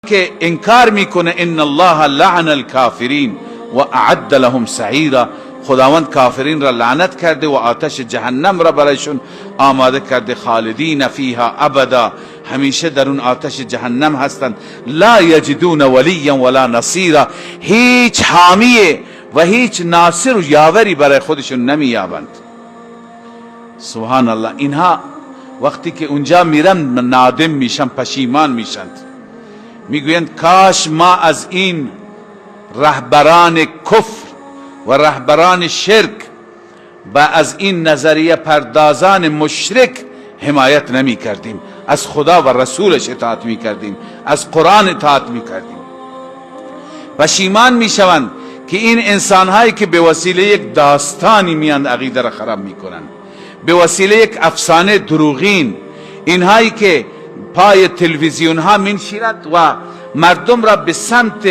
که انکار میکنه ان الله لعن الکافرین و اعد لهم سعیرا، خداوند کافرین را لعنت کرده و آتش جهنم را برایشون آماده کرده، خالدین فیها ابدا، همیشه در اون آتش جهنم هستند. لا یجدون ولیا ولا نصیرا، هیچ حامی و هیچ ناصر و یاوری برای خودشون نمییابند. سبحان الله. اینها وقتی که اونجا میرن نادم میشن، پشیمان میشند، میگویند کاش ما از این رهبران کفر و رهبران شرک و از این نظریه پردازان مشرک حمایت نمی کردیم، از خدا و رسولش اطاعت می کردیم، از قرآن اطاعت می کردیم. پشیمان می شوند که این انسانهایی که به وسیله یک داستانی میاند عقیده را خراب می کنند، به وسیله یک افسانه دروغین، اینهایی که پای تلویزیون ها منشیند و مردم را به سمت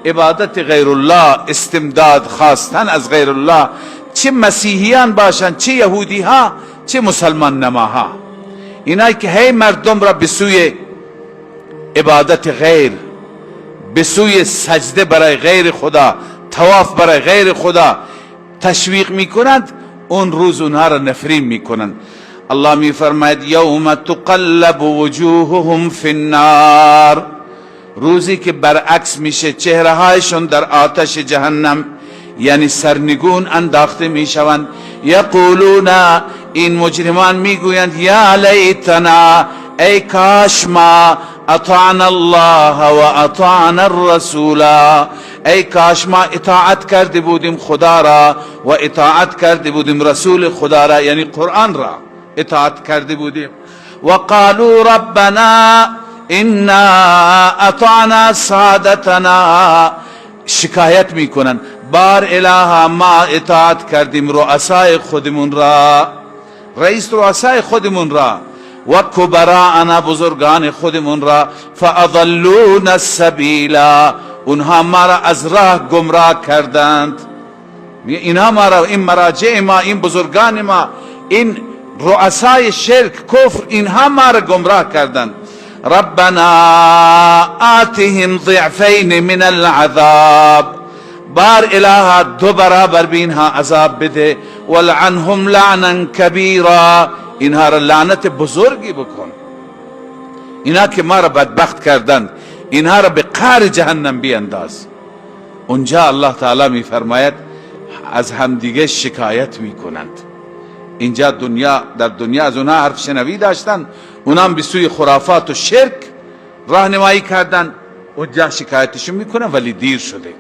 عبادت غیر الله، استمداد خواستن از غیر الله، چه مسیحیان باشند، چه یهودی ها، چه مسلمان نماها، اینایی که هی مردم را به سوی عبادت غیر، به سوی سجده برای غیر خدا، طواف برای غیر خدا تشویق میکنند، اون روز اونها را نفرین میکنند. الله می فرماید یوم تقلب وجوههم فی النار، روزی که برعکس میشه چهره هایشون در آتش جهنم، یعنی سرنگون انداخته میشوند. یقولون، این مجرمان میگویند یا لیتنا، ای کاش ما اطعنا الله و اطعنا الرسول، ای کاش ما اطاعت کرده بودیم خدا را و اطاعت کرده بودیم رسول خدا را، یعنی قرآن را اطاعت کرده بودیم. و قالوا ربنا انا اطعنا سادتنا، شکایت میکنن بار الها ما اطاعت کردیم رؤسای خودمون را، رئیس رؤسای خودمون را، و کبراءنا بزرگان خودمون را، فاضلونا السبیلا، اونها ما را از راه گمراه کردند. اینها ما را، این مراجع ما، این بزرگان ما، این رؤسای شرک کفر، اینها ما را گمراه کردند. ربنا آتهم ضعفین من العذاب، بار الها دو برابر بینها عذاب بده، ولعنهم لعنا کبیرا، اینها را لعنت بزرگی بکن، اینها که ما را بدبخت کردند، اینها را به قعر جهنم بینداز. اونجا الله تعالی می فرماید از همدیگه شکایت می کنند. اینجا در دنیا از اونها حرف شنوی داشتن، اونها به سوی خرافات و شرک راهنمایی کردن، اونجا شکایتشون میکنن ولی دیر شده.